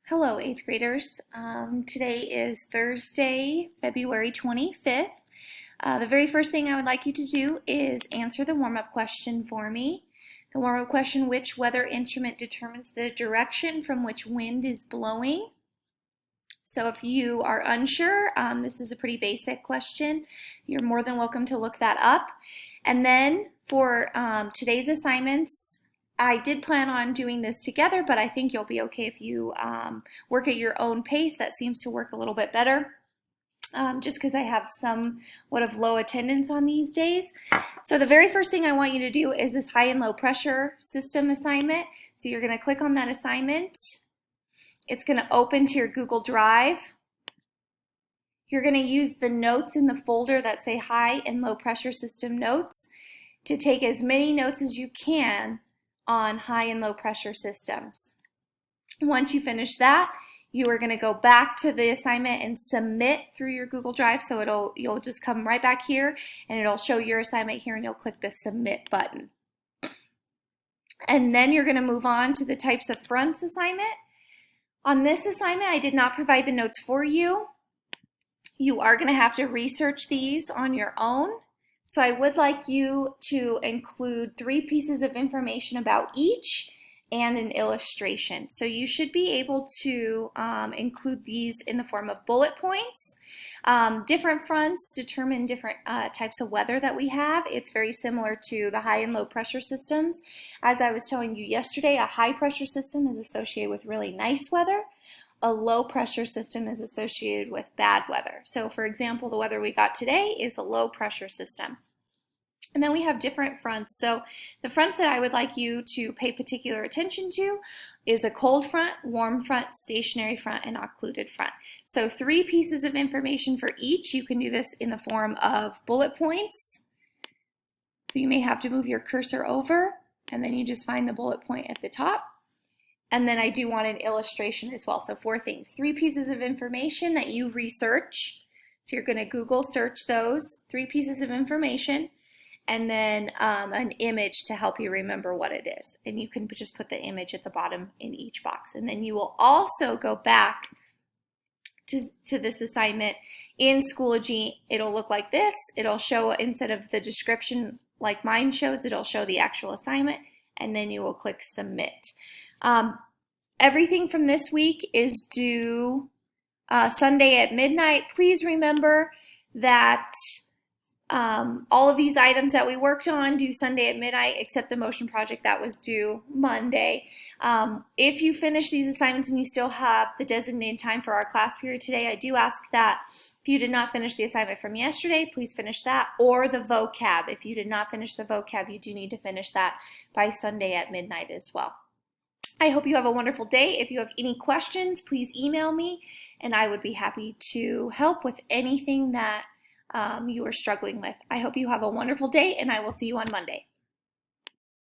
Hello, 8th graders. Today is Thursday, February 25th. The very first thing I would like you to do is answer the warm-up question for me. The warm-up question, which weather instrument determines the direction from which wind is blowing? So if you are unsure, this is a pretty basic question. You're more than welcome to look that up. And then for today's assignments, I did plan on doing this together, but I think you'll be okay if you work at your own pace. That seems to work a little bit better, just because I have somewhat of low attendance on these days. So the very first thing I want you to do is this high and low pressure system assignment. So you're going to click on that assignment. It's going to open to your Google Drive. You're going to use the notes in the folder that say high and low pressure system notes to take as many notes as you can on high and low pressure systems. Once you finish that, you are going to go back to the assignment and submit through your Google Drive. So you'll just come right back here and it'll show your assignment here and you'll click the submit button. And then you're going to move on to the types of fronts assignment. On this assignment, I did not provide the notes for you. You are going to have to research these on your own. So I would like you to include 3 pieces of information about each and an illustration. So you should be able to include these in the form of bullet points. Different fronts determine different types of weather that we have. It's very similar to the high and low pressure systems. As I was telling you yesterday, a high pressure system is associated with really nice weather. A low pressure system is associated with bad weather. So for example, the weather we got today is a low pressure system. And then we have different fronts. So the fronts that I would like you to pay particular attention to is a cold front, warm front, stationary front, and occluded front. So 3 pieces of information for each. You can do this in the form of bullet points. So you may have to move your cursor over and then you just find the bullet point at the top. And then I do want an illustration as well. So 4 things, 3 pieces of information that you research. So you're going to Google search those 3 pieces of information, and then an image to help you remember what it is. And you can just put the image at the bottom in each box. And then you will also go back to this assignment in Schoology. It'll look like this. It'll show, instead of the description like mine shows, it'll show the actual assignment, and then you will click submit. Everything from this week is due Sunday at midnight. Please remember that all of these items that we worked on due Sunday at midnight, except the motion project that was due Monday. If you finish these assignments and you still have the designated time for our class period today, I do ask that if you did not finish the assignment from yesterday, please finish that, or the vocab. If you did not finish the vocab, you do need to finish that by Sunday at midnight as well. I hope you have a wonderful day. If you have any questions, please email me, and I would be happy to help with anything that you are struggling with. I hope you have a wonderful day, and I will see you on Monday.